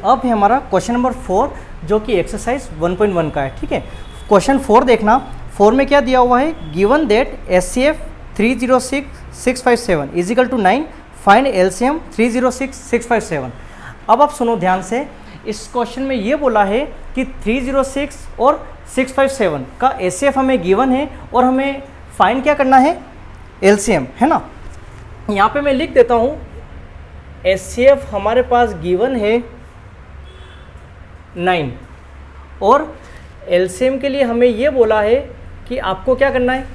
अब है हमारा क्वेश्चन नंबर 4 जो कि एक्सरसाइज 1.1 का है। ठीक है, क्वेश्चन 4 देखना। 4 में क्या दिया हुआ है, given that HCF 306657 is equal to 9, find LCM 306657। अब आप सुनो ध्यान से, इस क्वेश्चन में ये बोला है कि 306 और 657 का HCF हमें गिवन है और हमें फाइंड क्या करना है, LCM, है ना। यहाँ पे मैं लिख देता हूँ HCF हमारे पास गिवन है 9 और LCM के लिए हमें ये बोला है कि आपको क्या करना है,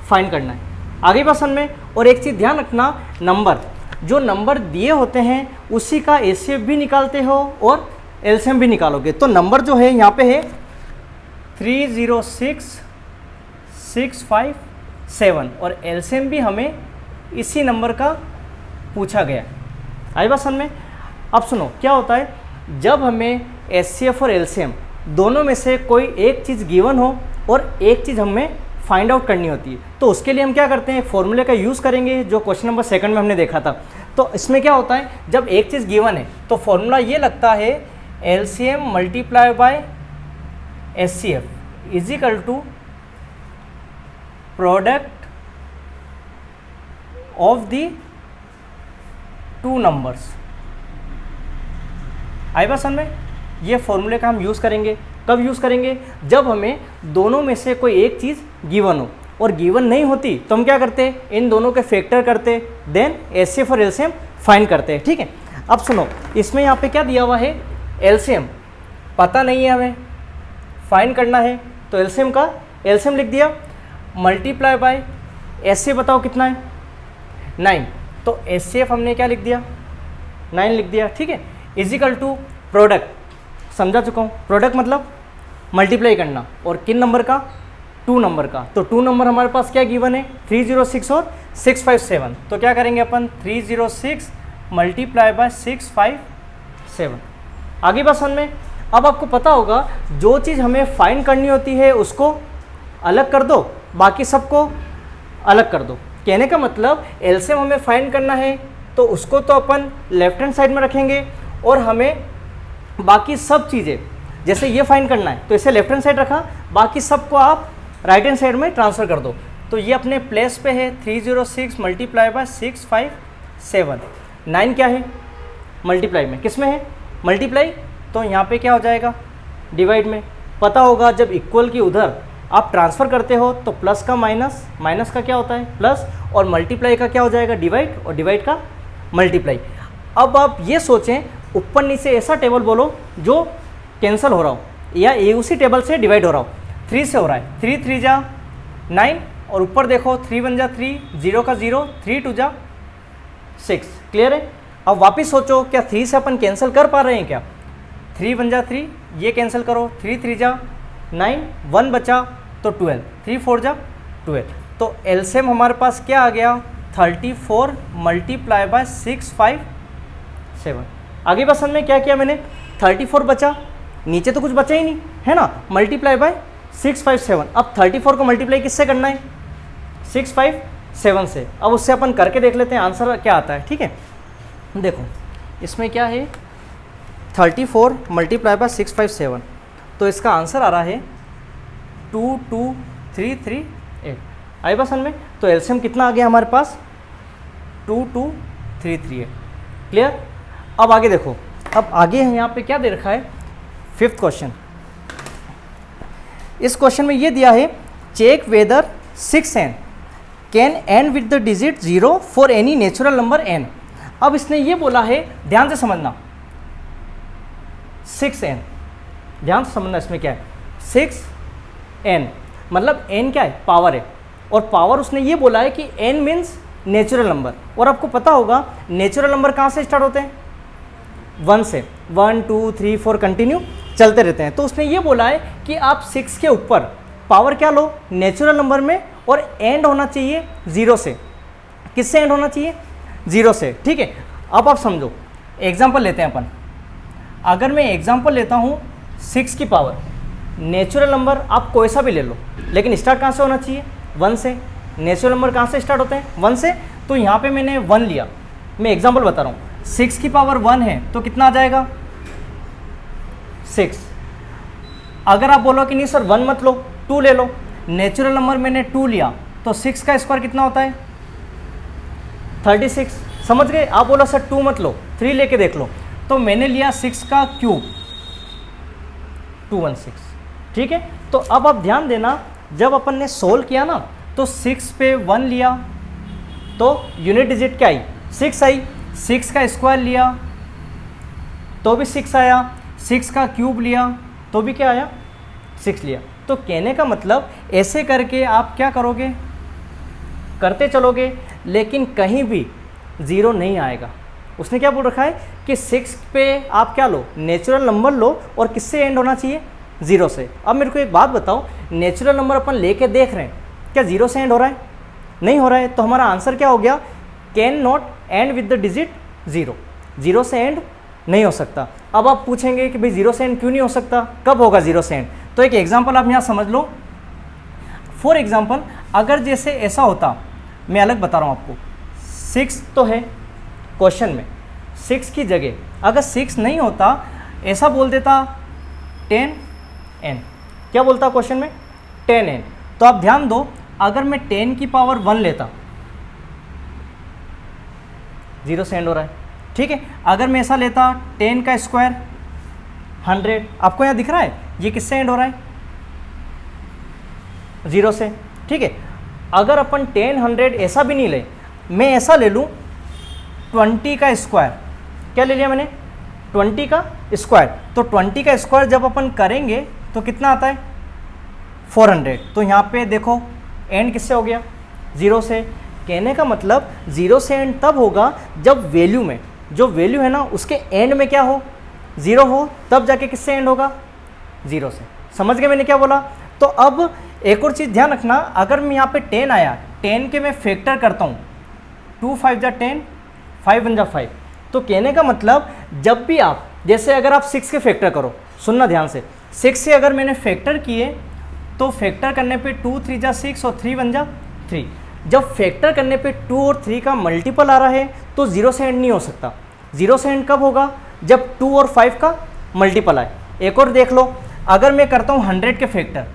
फाइंड करना है। आगे पसंद में, और एक चीज़ ध्यान रखना, नंबर जो नंबर दिए होते हैं उसी का HCF भी निकालते हो और LCM भी निकालोगे। तो नंबर जो है यहाँ पे है 306657 और LCM भी हमें इसी नंबर का पूछा गया। आई बात समझ में। अब सुनो क्या होता है, जब हमें HCF और LCM दोनों में से कोई एक चीज़ गिवन हो और एक चीज़ हमें फाइंड आउट करनी होती है, तो उसके लिए हम क्या करते हैं, फॉर्मूले का यूज़ करेंगे जो क्वेश्चन नंबर 2 में हमने देखा था। तो इसमें क्या होता है, जब एक चीज़ गिवन है तो फॉर्मूला ये लगता है LCM multiply by HCF is equal to product of the two numbers. आई बात समझ में। ये फॉर्मूले का हम यूज़ करेंगे। कब यूज़ करेंगे, जब हमें दोनों में से कोई एक चीज़ गिवन हो, और गिवन नहीं होती तो हम क्या करते हैं, इन दोनों के फैक्टर करते, देन HCF और LCM फाइंड करते हैं। ठीक है, अब सुनो, इसमें यहाँ पे क्या दिया हुआ है, LCM पता नहीं है, हमें फाइंड करना है, तो LCM का LCM लिख दिया, मल्टीप्लाई बाय HCF बताओ कितना है, 9, तो HCF हमने क्या लिख दिया, 9 लिख दिया। ठीक है, इजिकल टू प्रोडक्ट, समझा चुका हूँ, प्रोडक्ट मतलब मल्टीप्लाई करना, और किन नंबर का, 2 नंबर का। तो 2 नंबर हमारे पास क्या गिवन है, 306 और 657। तो क्या करेंगे अपन, 306 मल्टीप्लाई बाय 657। आगे बात समझ में। अब आपको पता होगा जो चीज़ हमें फाइंड करनी होती है उसको अलग कर दो, बाकी सबको अलग कर दो। कहने का मतलब LCM हमें फाइंड करना है तो उसको तो अपन लेफ्ट हैंड साइड में रखेंगे, और हमें बाकी सब चीज़ें, जैसे ये फाइंड करना है तो इसे लेफ्ट हैंड साइड रखा, बाकी सबको आप राइट हैंड साइड में ट्रांसफ़र कर दो। तो ये अपने प्लेस पे है 306 मल्टीप्लाई बाय 657। 9 क्या है, मल्टीप्लाई में, किस में है, मल्टीप्लाई, तो यहाँ पे क्या हो जाएगा, डिवाइड में। पता होगा जब इक्वल की उधर आप ट्रांसफ़र करते हो तो प्लस का माइनस, माइनस का क्या होता है प्लस, और मल्टीप्लाई का क्या हो जाएगा डिवाइड, और डिवाइड का मल्टीप्लाई। अब आप ये सोचें, ऊपर नीचे ऐसा टेबल बोलो जो कैंसिल हो रहा हो, या ये उसी टेबल से डिवाइड हो रहा हो। 3 से हो रहा है, 3 3 जा 9, और ऊपर देखो 3 1 जा 3, 0 का 0, 3 2 जा 6। क्लियर है। अब वापिस सोचो, क्या 3 से अपन कैंसिल कर पा रहे हैं क्या, 3 1 जा 3, ये कैंसिल करो, 3 3 जा 9, 1 बचा तो 12, 3 4 जा 12। तो LCM हमारे पास क्या आ गया, 34 मल्टीप्लाई बाय 657। आगे पसंद में क्या किया मैंने, 34 बचा, नीचे तो कुछ बचा ही नहीं है ना, मल्टीप्लाई बाय 657। अब 34 को मल्टीप्लाई किससे करना है, 657 से। अब उससे अपन करके देख लेते हैं आंसर क्या आता है। ठीक है, देखो इसमें क्या है, 34 मल्टीप्लाई बाय 657, तो इसका आंसर आ रहा है 22338। आई पसंद में। तो LCM कितना आ गया हमारे पास, 22338। क्लियर। अब आगे देखो, अब आगे यहाँ पे क्या दे रखा है, 5th क्वेश्चन। इस क्वेश्चन में ये दिया है, check whether 6n can end with the digit 0 for any natural number n। अब इसने ये बोला है, ध्यान से समझना, 6n, ध्यान से समझना इसमें क्या है, 6n मतलब n क्या है, पावर है, और पावर उसने ये बोला है कि n मीन्स नेचुरल नंबर। और आपको पता होगा नेचुरल नंबर कहाँ से स्टार्ट होते हैं, 1 से, 1 2 3 4 कंटिन्यू चलते रहते हैं। तो उसने ये बोला है कि आप 6 के ऊपर पावर क्या लो, नेचुरल नंबर में, और एंड होना चाहिए 0 से। किससे एंड होना चाहिए, 0 से। ठीक है, अब आप समझो, एग्जाम्पल लेते हैं अपन। अगर मैं एग्जाम्पल लेता हूँ 6 की पावर, नेचुरल नंबर आप कोई सा भी ले लो, लेकिन स्टार्ट कहाँ से होना चाहिए, 1 से। नेचुरल नंबर कहाँ से स्टार्ट होते हैं, 1 से। तो यहाँ पे मैंने 1 लिया, मैं एग्जाम्पल बता रहा हूँ, 6 की पावर 1 है तो कितना आ जाएगा, 6। अगर आप बोलो कि नहीं सर 1 मत लो, 2 ले लो, नेचुरल नंबर मैंने 2 लिया तो 6 का स्क्वायर कितना होता है 36। समझ गए? आप बोलो सर 2 मत लो, 3 लेके देख लो, तो मैंने लिया 6 का क्यूब 216। ठीक है, तो अब आप ध्यान देना, जब अपन ने सोल्व किया ना तो 6 पे 1 लिया तो यूनिट डिजिट क्या आई 6 आई, 6 का स्क्वायर लिया तो भी 6 आया, 6 का क्यूब लिया तो भी क्या आया 6 लिया। तो कहने का मतलब ऐसे करके आप क्या करोगे, करते चलोगे, लेकिन कहीं भी ज़ीरो नहीं आएगा। उसने क्या बोल रखा है कि 6 पे आप क्या लो, नेचुरल नंबर लो, और किससे एंड होना चाहिए 0 से। अब मेरे को एक बात बताओ, नेचुरल नंबर अपन लेके देख रहे हैं, क्या 0 से एंड हो रहा है? नहीं हो रहा है, तो हमारा आंसर क्या हो गया, can not and with the digit 0। 0 से एंड नहीं हो सकता। अब आप पूछेंगे कि भाई 0 से एंड क्यों नहीं हो सकता, कब होगा 0 से एंड? तो एक एग्जांपल आप यहाँ समझ लो। फॉर एग्जांपल, अगर जैसे ऐसा होता, मैं अलग बता रहा हूँ आपको, 6 तो है क्वेश्चन में, 6 की जगह अगर 6 नहीं होता, ऐसा बोल देता 10n, क्या बोलता क्वेश्चन में 10n। तो आप ध्यान दो, अगर मैं 10 की पावर 1 लेता, 0 से एंड हो रहा है। ठीक है, अगर मैं ऐसा लेता 10 का स्क्वायर 100, आपको यहाँ दिख रहा है ये किससे एंड हो रहा है 0 से। ठीक है, अगर अपन 10 100 ऐसा भी नहीं ले, मैं ऐसा ले लूँ 20 का स्क्वायर, क्या ले लिया मैंने 20 का स्क्वायर, तो 20 का स्क्वायर जब अपन करेंगे तो कितना आता है 400। तो यहाँ पे देखो एंड किससे हो गया 0 से। कहने का मतलब 0 से एंड तब होगा जब वैल्यू में, जो वैल्यू है ना उसके एंड में क्या हो 0 हो, तब जाके किससे एंड होगा 0 से। समझ गए मैंने क्या बोला? तो अब एक और चीज़ ध्यान रखना, अगर मैं यहाँ पे 10 आया, 10 के मैं फैक्टर करता हूँ, 2 5 जा 10, 5 1 जा 5, तो कहने का मतलब जब भी आप, जैसे अगर आप 6 के फैक्टर करो, सुनना ध्यान से, 6 से अगर मैंने फैक्टर किए तो फैक्टर करने पे 2 3 जा 6 और 3 1 जा 3। जब फैक्टर करने पे 2 और 3 का मल्टीपल आ रहा है तो 0 से एंड नहीं हो सकता। 0 से एंड कब होगा, जब 2 और 5 का मल्टीपल आए। एक और देख लो, अगर मैं करता हूँ 100 के फैक्टर,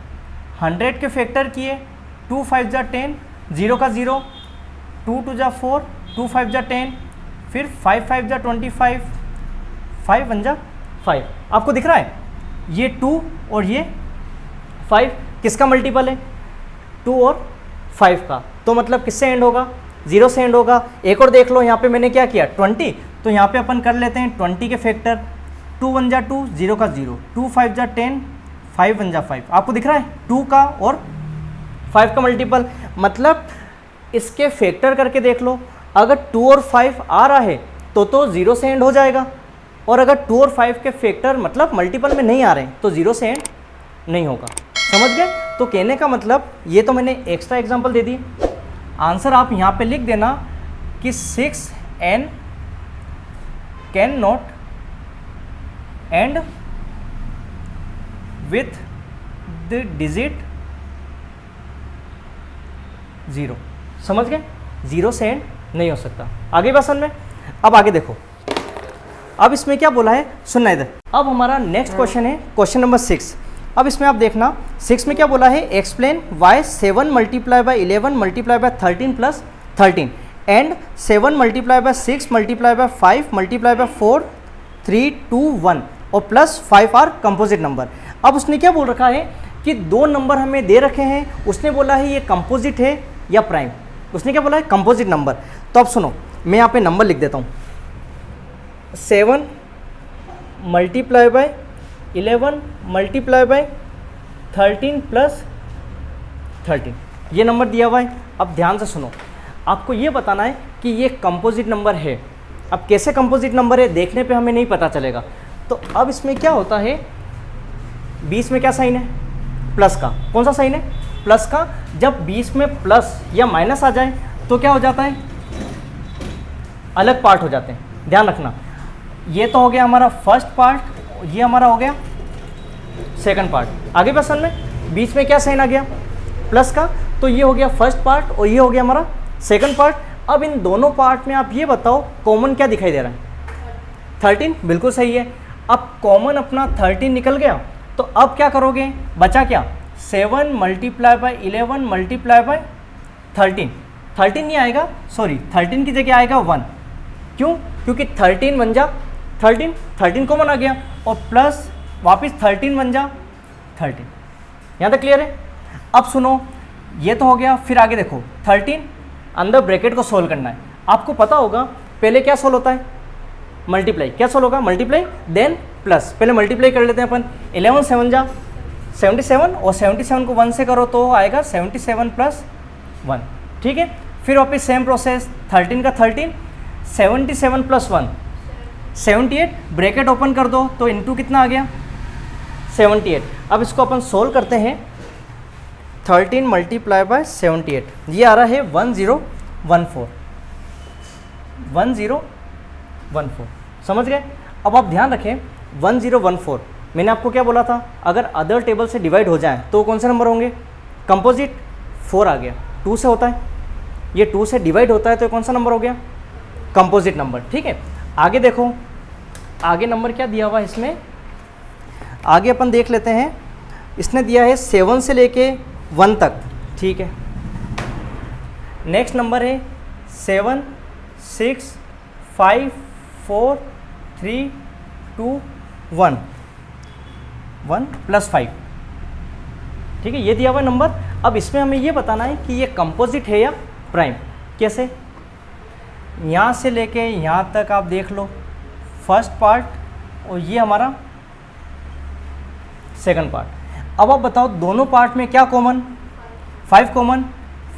100 के फैक्टर किए, 2 5 जा 10, 0 का 0, 2 2 जा 4, 2 5 जा 10, फिर 5 5 जा 25, 5 1 जा 5। आपको दिख रहा है ये 2 और ये 5 किसका मल्टीपल है 2 और 5 का, तो मतलब किससे एंड होगा 0 से एंड होगा। एक और देख लो, यहाँ पे मैंने क्या किया 20, तो यहाँ पे अपन कर लेते हैं 20 के फैक्टर, 2 1 जा 2, 0 का 0, 2 5 जा 10, 5 1 जा 5। आपको दिख रहा है 2 का और 5 का मल्टीपल, मतलब इसके फैक्टर करके देख लो, अगर 2 और 5 आ रहा है तो 0 से एंड हो जाएगा, और अगर 2 और 5 के फैक्टर मतलब मल्टीपल में नहीं आ रहे हैं तो 0 से एंड नहीं होगा। समझ गए? तो कहने का मतलब, ये तो मैंने एक्स्ट्रा एग्जांपल दे दी, आंसर आप यहाँ पे लिख देना कि 6n can not and with the digit 0। समझ गए? 0 से एंड नहीं हो सकता। आगे बात समझ में? अब आगे देखो, अब इसमें क्या बोला है, सुनना इधर। अब हमारा नेक्स्ट क्वेश्चन है क्वेश्चन नंबर 6। अब इसमें आप देखना 6 में क्या बोला है, explain why 7 multiply by 11 multiply by 13 plus 13 and 7 multiply by 6 multiply by 5 multiply by 4 3 2 1 और प्लस 5 आर कंपोजिट नंबर। अब उसने क्या बोल रखा है कि दो नंबर हमें दे रखे हैं, उसने बोला है ये कंपोजिट है या प्राइम। उसने क्या बोला है, कंपोजिट नंबर। तो अब सुनो, मैं यहाँ पे नंबर लिख देता हूँ, 7 multiply by 11 multiply by 13 plus 13, ये नंबर दिया हुआ है। अब ध्यान से सुनो, आपको ये बताना है कि ये कंपोजिट नंबर है। अब कैसे कंपोजिट नंबर है देखने पे हमें नहीं पता चलेगा। तो अब इसमें क्या होता है, बीच में क्या साइन है, प्लस का। कौन सा साइन है, प्लस का। जब बीच में प्लस या माइनस आ जाए तो क्या हो जाता है, अलग पार्ट हो जाते हैं। ध्यान रखना, ये तो हो गया हमारा फर्स्ट पार्ट, ये हमारा हो गया सेकंड पार्ट। आगे पसंद में बीच में क्या साइन आ गया, प्लस का, तो ये हो गया फर्स्ट पार्ट और ये हो गया हमारा सेकंड पार्ट। अब इन दोनों पार्ट में आप ये बताओ कॉमन क्या दिखाई दे रहा है, 13, बिल्कुल सही है। अब कॉमन अपना 13 निकल गया, तो अब क्या करोगे, बचा क्या, 7 मल्टीप्लाई बाई 11 मल्टीप्लाई बाई 13, 13 नहीं आएगा, सॉरी 13 की जगह आएगा 1, क्यों, क्योंकि 13 बन जा 13 कॉमन आ गया, और प्लस वापस 13 बन जा 13। यहाँ तक क्लियर है। अब सुनो, ये तो हो गया, फिर आगे देखो 13 अंदर ब्रैकेट को सोल्व करना है। आपको पता होगा पहले क्या सोल्व होता है, मल्टीप्लाई, क्या सोल्व होगा, मल्टीप्लाई देन प्लस, पहले मल्टीप्लाई कर लेते हैं अपन, 11 7 जा 77, और 77 को 1 से करो तो आएगा 77 प्लस 1, ठीक है। फिर वापस सेम प्रोसेस, 13 का 13, 77 प्लस 1 78, ब्रैकेट ओपन कर दो तो इनटू कितना आ गया 78। अब इसको अपन सोल्व करते हैं, 13 मल्टीप्लाई बाय 78, ये आ रहा है 1014, 1014, समझ गए। अब आप ध्यान रखें 1014, मैंने आपको क्या बोला था, अगर अदर टेबल से डिवाइड हो जाए तो कौन से नंबर होंगे, कंपोजिट, 4 आ गया, 2 से होता है, ये 2 से डिवाइड होता है तो कौन सा नंबर हो गया, कंपोजिट नंबर, ठीक है। आगे देखो, आगे नंबर क्या दिया हुआ है इसमें, आगे अपन देख लेते हैं, इसने दिया है 7 से लेके 1 तक, ठीक है। नेक्स्ट नंबर है 7 6 5 4 3 2 1 1 प्लस 5, ठीक है, ये दिया हुआ नंबर। अब इसमें हमें ये बताना है कि ये कंपोजिट है या प्राइम। कैसे, यहाँ से लेके यहाँ तक आप देख लो फर्स्ट पार्ट, और ये हमारा सेकंड पार्ट। अब आप बताओ दोनों पार्ट में क्या कॉमन, 5 कॉमन,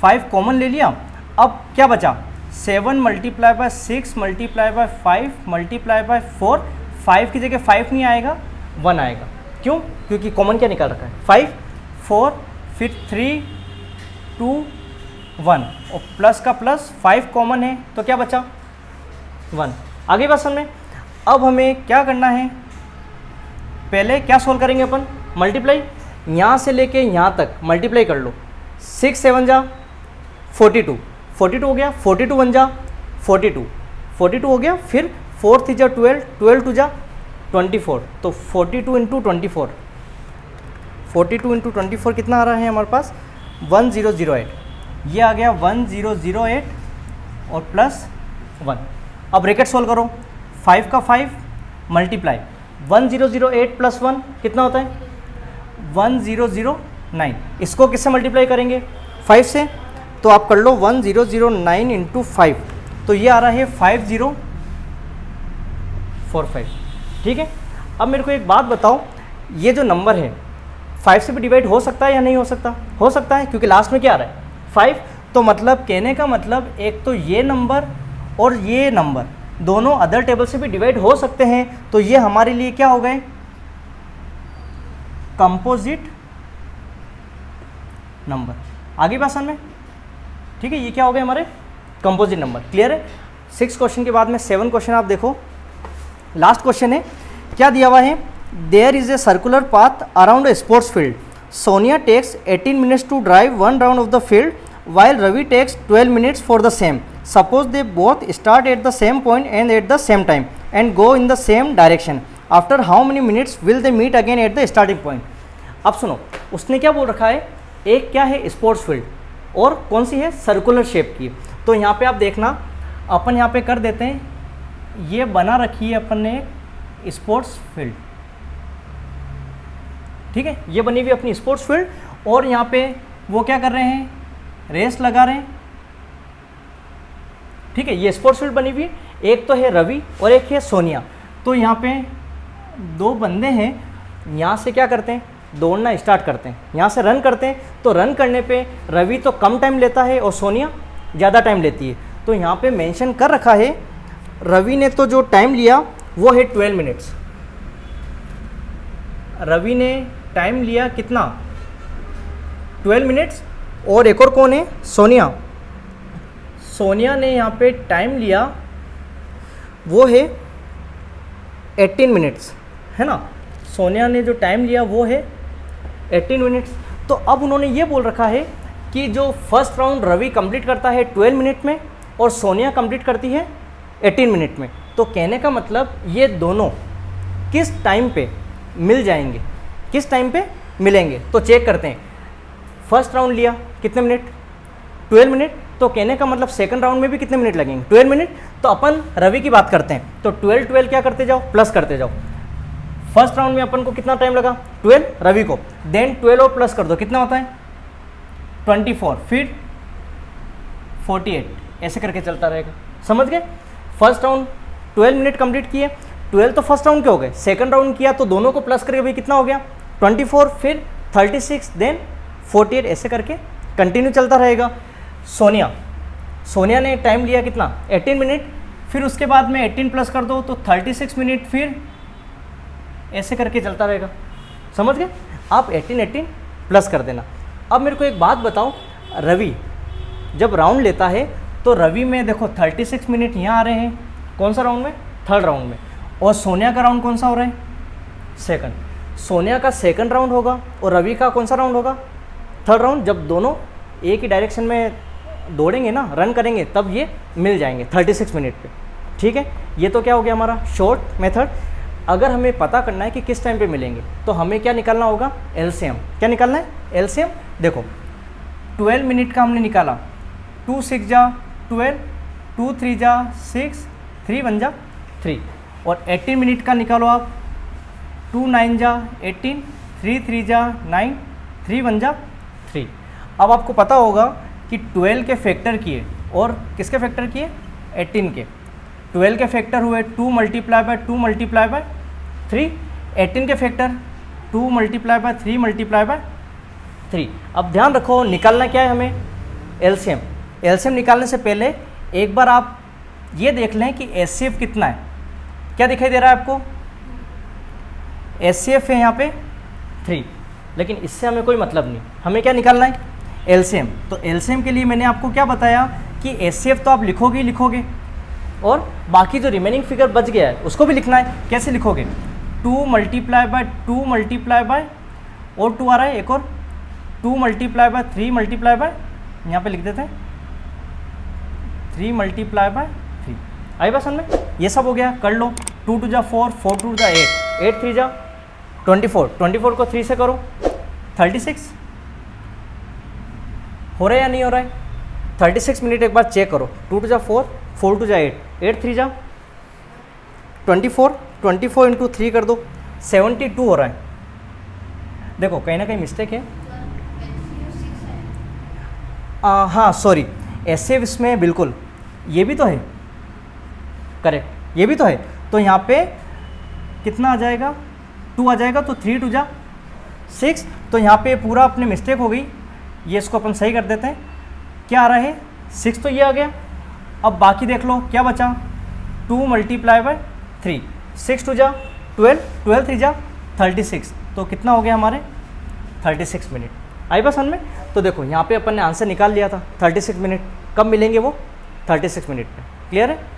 5 कॉमन ले लिया। अब क्या बचा, 7 multiply by 6 multiply by 5 multiply by 4, 5 की जगह 5 नहीं आएगा 1 आएगा, क्यों, क्योंकि कॉमन क्या निकाल रखा है 5, 4, फिर 3 2 1, और प्लस का प्लस 5 कॉमन है तो क्या बचा 1। आगे बात समझ में। अब हमें क्या करना है, पहले क्या सोल्व करेंगे अपन, मल्टीप्लाई, यहाँ से लेके यहाँ तक मल्टीप्लाई कर लो, 6 7 जा 42, 42 हो गया, 42 1 जा 42, 42 हो गया, फिर 4 3 जा 12, 12 2 जा 24, तो 42 इंटू 24, 42 इंटू 24 कितना आ रहा है हमारे पास 1008, ये आ गया 1008 और प्लस 1। अब ब्रैकेट सोल्व करो, 5 का 5 मल्टीप्लाई 1008 प्लस 1 कितना होता है 1009, इसको किससे मल्टीप्लाई करेंगे 5 से, तो आप कर लो 1009 इंटू 5, तो ये आ रहा है 5045, ठीक है। अब मेरे को एक बात बताओ, ये जो नंबर है 5 से भी डिवाइड हो सकता है या नहीं हो सकता, हो सकता है, क्योंकि लास्ट में क्या आ रहा है 5, तो मतलब कहने का मतलब एक तो ये नंबर और ये नंबर दोनों अदर टेबल से भी डिवाइड हो सकते हैं, तो ये हमारे लिए क्या हो गए कंपोजिट नंबर। आगे बात समझ में, ठीक है, ये क्या हो गए हमारे कंपोजिट नंबर। क्लियर है। 6 क्वेश्चन के बाद में 7 क्वेश्चन आप देखो, लास्ट क्वेश्चन है, क्या दिया हुआ है, there is a circular path around a sports field, Sonia takes 18 minutes to drive 1 round of the field while Ravi takes 12 minutes for the same. Suppose they both start at the same point and at the same time and go in the same direction. After how many minutes will they meet again at the starting point? अब सुनो, उसने क्या बोल रखा है, एक क्या है स्पोर्ट्स फील्ड और कौन सी है सर्कुलर शेप की। तो यहाँ पे आप देखना, अपन यहाँ पे कर देते हैं, ये बना रखी है अपन ने स्पोर्ट्स फील्ड, ठीक है, ये बनी हुई अपनी स्पोर्ट्स फील्ड, और यहाँ पे वो क्या कर रहे हैं, रेस लगा रहे हैं, ठीक है, ये स्पोर्ट्स फील्ड बनी हुई, एक तो है रवि और एक है सोनिया। तो यहाँ पे 2 बंदे हैं, यहाँ से क्या करते हैं, दौड़ना स्टार्ट करते हैं, यहाँ से रन करते हैं, तो रन करने पे रवि तो कम टाइम लेता है और सोनिया ज़्यादा टाइम लेती है। तो यहाँ पे मेंशन कर रखा है, रवि ने तो जो टाइम लिया वो है 12 मिनट्स, रवि ने टाइम लिया कितना 12 मिनट्स, और एक और कौन है सोनिया, सोनिया ने यहाँ पे टाइम लिया वो है 18 मिनट्स, है ना, सोनिया ने जो टाइम लिया वो है 18 मिनट्स। तो अब उन्होंने ये बोल रखा है कि जो फर्स्ट राउंड रवि कंप्लीट करता है 12 मिनट में और सोनिया कंप्लीट करती है 18 मिनट में। तो कहने का मतलब ये दोनों किस टाइम पे मिल जाएंगे, किस टाइम पे मिलेंगे। तो चेक करते हैं, फर्स्ट राउंड लिया कितने मिनट, 12 मिनट, तो कहने का मतलब सेकंड राउंड में भी कितने मिनट लगेंगे, 12 मिनट। तो अपन रवि की बात करते हैं, तो 12 क्या करते जाओ, प्लस करते जाओ। फर्स्ट राउंड में अपन को कितना टाइम लगा, 12 रवि को, देन 12 और प्लस कर दो, कितना होता है 24, फिर 48, ऐसे करके चलता रहेगा। समझ गए। फर्स्ट राउंड 12 मिनट कंप्लीट किए, 12 तो फर्स्ट राउंड के हो गए, सेकंड राउंड किया तो दोनों को प्लस करके भाई कितना हो गया 24, फिर 36, देन 48, ऐसे करके कंटिन्यू चलता रहेगा। सोनिया ने टाइम लिया कितना 18 मिनट, फिर उसके बाद में 18 प्लस कर दो तो 36 मिनट, फिर ऐसे करके चलता रहेगा। समझ गए। आप 18 प्लस कर देना। अब मेरे को एक बात बताओ, रवि जब राउंड लेता है तो रवि में देखो 36 मिनट यहाँ आ रहे हैं, कौन सा राउंड में, थर्ड राउंड में, और सोनिया का राउंड कौन सा हो रहा है, सेकंड। सोनिया का सेकंड राउंड होगा और रवि का कौन सा राउंड होगा, थर्ड राउंड। जब दोनों एक ही डायरेक्शन में दौड़ेंगे ना, रन करेंगे, तब ये मिल जाएंगे 36 मिनट पे। ठीक है, ये तो क्या हो गया हमारा शॉर्ट मेथड। अगर हमें पता करना है कि किस टाइम पे मिलेंगे तो हमें क्या निकालना होगा, एलसीएम। क्या निकालना है, एलसीएम। देखो 12 मिनट का हमने निकाला, 2 6 जा 12, 2 3 जा 6, 3 1 जा 3, और 18 मिनट का निकालो आप, 2 9 जा 18, 3 3 जा 9, 3 1 जा 3। अब आपको पता होगा कि 12 के फैक्टर किए और किसके फैक्टर किए, 18 के। 12 के फैक्टर हुए 2 मल्टीप्लाई बाय 2 मल्टीप्लाई बाय 3, 18 के factor 2 multiply by 3 multiply by 3। अब ध्यान रखो, निकालना क्या है हमें, एलसीएम। एलसीएम निकालने से पहले एक बार आप ये देख लें कि एचसीएफ कितना है। क्या दिखाई दे रहा है आपको, एचसीएफ है यहाँ पे 3, लेकिन इससे हमें कोई मतलब नहीं, हमें क्या निकालना है, एलसीएम। तो एलसीएम के लिए मैंने आपको क्या बताया कि एचसीएफ तो आप लिखोगे ही लिखोगे, और बाकी जो रिमेनिंग फिगर बच गया है उसको भी लिखना है। कैसे लिखोगे, 2 मल्टीप्लाई बाय 2 मल्टीप्लाई बाय, और 2 आ रहा है एक और, 2 मल्टीप्लाई बाय 3 मल्टीप्लाई बाय, यहाँ पे लिख देते हैं 3 मल्टीप्लाई बाय 3। आई बात समझ में, ये सब हो गया, कर लो। 2 2 जा 4, 4 2 जा 8, 8 3 जा 24, 24 को 3 से करो 36। हो रहा है या नहीं हो रहा है, 36 मिनट एक बार चेक करो। 2 2 जा 4, 4 2 जा 8, 8 3 जा 24, 24 इंटू 3 कर दो, 72 हो रहा है। देखो कहीं ना कहीं मिस्टेक है। हाँ सॉरी, एचसीएफ इसमें बिल्कुल, ये भी तो है करेक्ट, ये भी तो है। तो यहाँ पे कितना आ जाएगा, 2 आ जाएगा, तो 3 2 जा 6। तो यहाँ पे पूरा अपने मिस्टेक हो गई, ये इसको अपन सही कर देते हैं। क्या आ रहा है 6, तो ये आ गया। अब बाकी देख लो क्या बचा, 2 मल्टीप्लाई बाय 3, 6 2 जा 12, 12 3 जा 36, तो कितना हो गया हमारे 36 मिनट। आई बस समझ में। तो देखो यहाँ पे अपन ने आंसर निकाल लिया था 36 मिनट। कब मिलेंगे वो, 36 मिनट पे। क्लियर है।